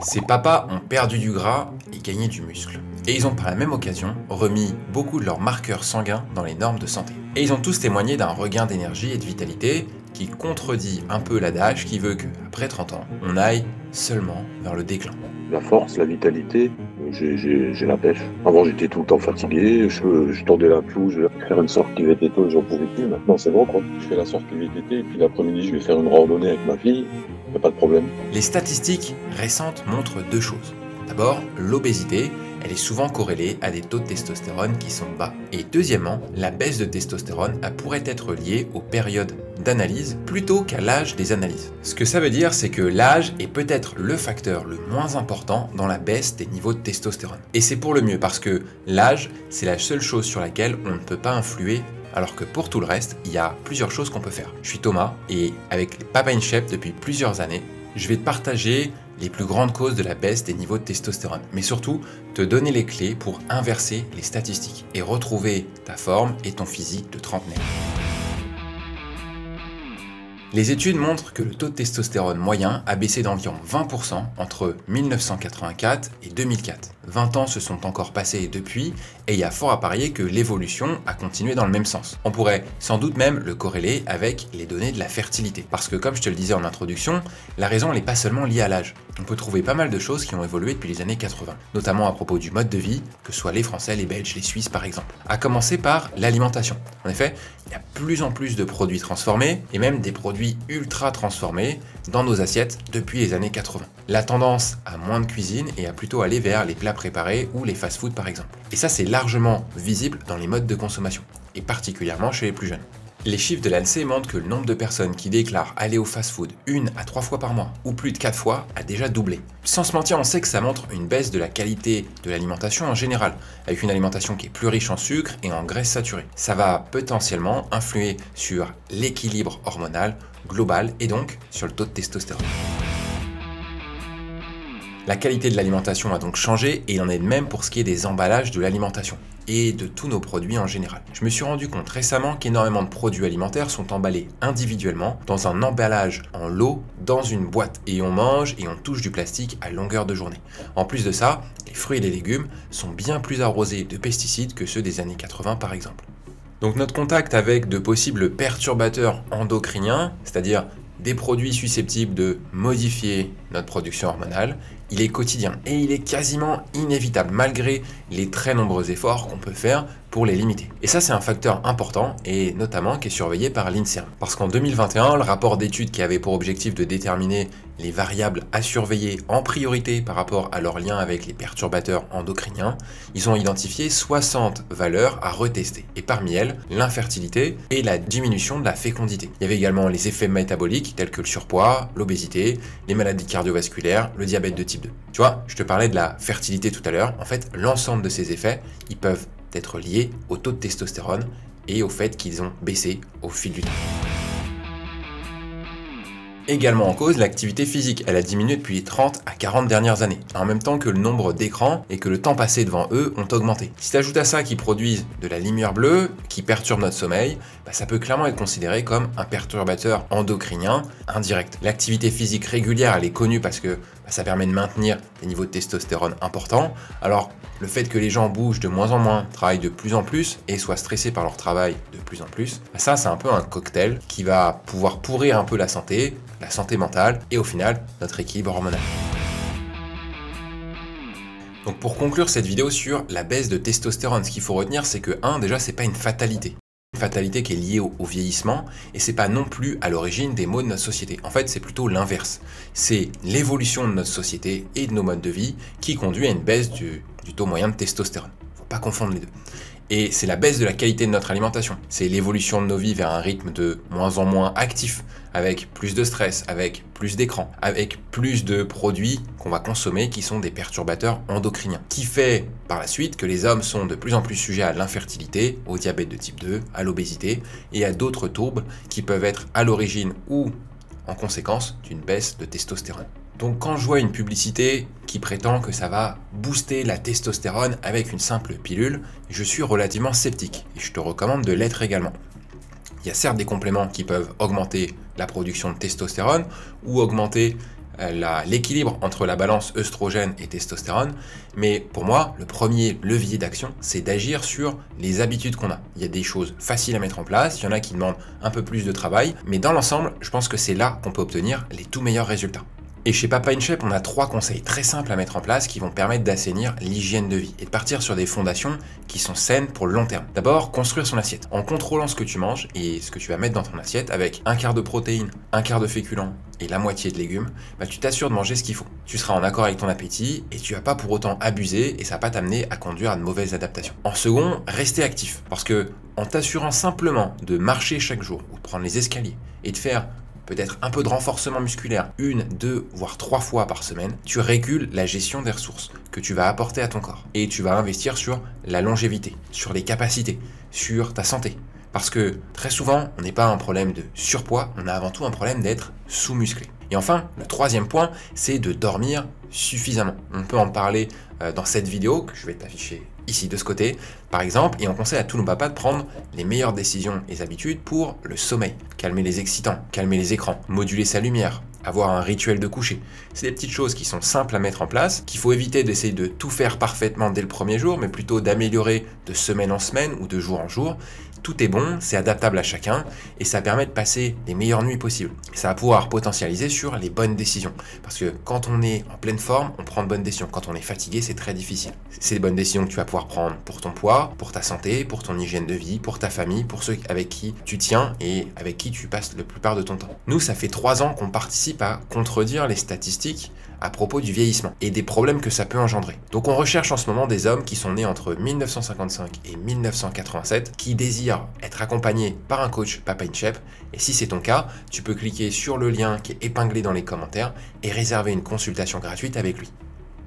Ces papas ont perdu du gras et gagné du muscle. Et ils ont par la même occasion remis beaucoup de leurs marqueurs sanguins dans les normes de santé. Et ils ont tous témoigné d'un regain d'énergie et de vitalité qui contredit un peu l'adage qui veut qu'après 30 ans, on aille seulement vers le déclin. La force, la vitalité, j'ai la pêche. Avant, j'étais tout le temps fatigué, je tordais la pelouse, je vais faire une sortie VTT, j'en pouvais plus. Maintenant, c'est bon, quoi. Je fais la sortie VTT, et puis l'après-midi, je vais faire une randonnée avec ma fille, y a pas de problème. Les statistiques récentes montrent deux choses. D'abord, l'obésité, elle est souvent corrélée à des taux de testostérone qui sont bas. Et deuxièmement, la baisse de testostérone pourrait être liée aux périodes d'analyse plutôt qu'à l'âge des analyses. Ce que ça veut dire, c'est que l'âge est peut-être le facteur le moins important dans la baisse des niveaux de testostérone. Et c'est pour le mieux parce que l'âge, c'est la seule chose sur laquelle on ne peut pas influer, alors que pour tout le reste, il y a plusieurs choses qu'on peut faire. Je suis Thomas et avec les Papa in Shape depuis plusieurs années, je vais te partager les plus grandes causes de la baisse des niveaux de testostérone, mais surtout te donner les clés pour inverser les statistiques et retrouver ta forme et ton physique de trentenaire. Les études montrent que le taux de testostérone moyen a baissé d'environ 20% entre 1984 et 2004. 20 ans se sont encore passés depuis et il y a fort à parier que l'évolution a continué dans le même sens. On pourrait sans doute même le corréler avec les données de la fertilité. Parce que comme je te le disais en introduction, la raison n'est pas seulement liée à l'âge. On peut trouver pas mal de choses qui ont évolué depuis les années 80, notamment à propos du mode de vie, que ce soit les Français, les Belges, les Suisses par exemple. À commencer par l'alimentation. En effet, il y a plus en plus de produits transformés et même des produits ultra transformés dans nos assiettes depuis les années 80. La tendance à moins de cuisine et à plutôt aller vers les plats préparés ou les fast-food par exemple. Et ça c'est largement visible dans les modes de consommation, et particulièrement chez les plus jeunes. Les chiffres de l'ANSEE montrent que le nombre de personnes qui déclarent aller au fast-food 1 à 3 fois par mois, ou plus de 4 fois, a déjà doublé. Sans se mentir, on sait que ça montre une baisse de la qualité de l'alimentation en général, avec une alimentation qui est plus riche en sucre et en graisses saturées. Ça va potentiellement influer sur l'équilibre hormonal global et donc sur le taux de testostérone. La qualité de l'alimentation a donc changé et il en est de même pour ce qui est des emballages de l'alimentation et de tous nos produits en général. Je me suis rendu compte récemment qu'énormément de produits alimentaires sont emballés individuellement dans un emballage en lot dans une boîte et on mange et on touche du plastique à longueur de journée. En plus de ça, les fruits et les légumes sont bien plus arrosés de pesticides que ceux des années 80 par exemple. Donc notre contact avec de possibles perturbateurs endocriniens, c'est-à-dire des produits susceptibles de modifier notre production hormonale, il est quotidien et il est quasiment inévitable malgré les très nombreux efforts qu'on peut faire pour les limiter. Et ça c'est un facteur important et notamment qui est surveillé par l'INSERM. Parce qu'en 2021, le rapport d'étude qui avait pour objectif de déterminer les variables à surveiller en priorité par rapport à leur lien avec les perturbateurs endocriniens, ils ont identifié 60 valeurs à retester. Et parmi elles, l'infertilité et la diminution de la fécondité. Il y avait également les effets métaboliques tels que le surpoids, l'obésité, les maladies cardiovasculaires, le diabète de type 2. Tu vois, je te parlais de la fertilité tout à l'heure. En fait, l'ensemble de ces effets, ils peuvent être liés au taux de testostérone et au fait qu'ils ont baissé au fil du temps. Également en cause, l'activité physique. Elle a diminué depuis les 30 à 40 dernières années, en même temps que le nombre d'écrans et que le temps passé devant eux ont augmenté. Si tu ajoutes à ça qu'ils produisent de la lumière bleue, qui perturbe notre sommeil, ça peut clairement être considéré comme un perturbateur endocrinien indirect. L'activité physique régulière, elle est connue parce que ça permet de maintenir des niveaux de testostérone importants. Alors, le fait que les gens bougent de moins en moins, travaillent de plus en plus et soient stressés par leur travail de plus en plus, ça c'est un peu un cocktail qui va pouvoir pourrir un peu la santé mentale et au final notre équilibre hormonal. Donc pour conclure cette vidéo sur la baisse de testostérone, ce qu'il faut retenir c'est que déjà c'est pas une fatalité. Une fatalité qui est liée au vieillissement et c'est pas non plus à l'origine des maux de notre société. En fait c'est plutôt l'inverse. C'est l'évolution de notre société et de nos modes de vie qui conduit à une baisse du taux moyen de testostérone. Faut pas confondre les deux. Et c'est la baisse de la qualité de notre alimentation. C'est l'évolution de nos vies vers un rythme de moins en moins actif, avec plus de stress, avec plus d'écran, avec plus de produits qu'on va consommer qui sont des perturbateurs endocriniens. Qui fait par la suite que les hommes sont de plus en plus sujets à l'infertilité, au diabète de type 2, à l'obésité et à d'autres troubles qui peuvent être à l'origine ou en conséquence d'une baisse de testostérone. Donc quand je vois une publicité qui prétend que ça va booster la testostérone avec une simple pilule, je suis relativement sceptique et je te recommande de l'être également. Il y a certes des compléments qui peuvent augmenter la production de testostérone ou augmenter l'équilibre entre la balance œstrogène et testostérone. Mais pour moi, le premier levier d'action, c'est d'agir sur les habitudes qu'on a. Il y a des choses faciles à mettre en place, il y en a qui demandent un peu plus de travail, mais dans l'ensemble, je pense que c'est là qu'on peut obtenir les tout meilleurs résultats. Et chez Papa In Shape, on a 3 conseils très simples à mettre en place qui vont permettre d'assainir l'hygiène de vie et de partir sur des fondations qui sont saines pour le long terme. D'abord, construire son assiette. En contrôlant ce que tu manges et ce que tu vas mettre dans ton assiette avec un quart de protéines, un quart de féculents et la moitié de légumes, tu t'assures de manger ce qu'il faut. Tu seras en accord avec ton appétit et tu vas pas pour autant abuser et ça va pas t'amener à conduire à de mauvaises adaptations. En second, rester actif parce que en t'assurant simplement de marcher chaque jour ou de prendre les escaliers et de faire peut-être un peu de renforcement musculaire, 1, 2, voire 3 fois par semaine, tu régules la gestion des ressources que tu vas apporter à ton corps. Et tu vas investir sur la longévité, sur les capacités, sur ta santé. Parce que très souvent, on n'est pas un problème de surpoids, on a avant tout un problème d'être sous-musclé. Et enfin, le 3e point, c'est de dormir suffisamment. On peut en parler dans cette vidéo que je vais t'afficher ici de ce côté, par exemple, et on conseille à tous nos papas de prendre les meilleures décisions et habitudes pour le sommeil. Calmer les excitants, calmer les écrans, moduler sa lumière, avoir un rituel de coucher. C'est des petites choses qui sont simples à mettre en place, qu'il faut éviter d'essayer de tout faire parfaitement dès le premier jour, mais plutôt d'améliorer de semaine en semaine ou de jour en jour. Tout est bon, c'est adaptable à chacun et ça permet de passer les meilleures nuits possibles. Ça va pouvoir potentialiser sur les bonnes décisions. Parce que quand on est en pleine forme, on prend de bonnes décisions. Quand on est fatigué, c'est très difficile. C'est des bonnes décisions que tu vas pouvoir prendre pour ton poids, pour ta santé, pour ton hygiène de vie, pour ta famille, pour ceux avec qui tu tiens et avec qui tu passes la plupart de ton temps. Nous, ça fait 3 ans qu'on participe à contredire les statistiques à propos du vieillissement et des problèmes que ça peut engendrer. Donc on recherche en ce moment des hommes qui sont nés entre 1955 et 1987 qui désirent être accompagnés par un coach Papa In Shape. Et si c'est ton cas, tu peux cliquer sur le lien qui est épinglé dans les commentaires et réserver une consultation gratuite avec lui.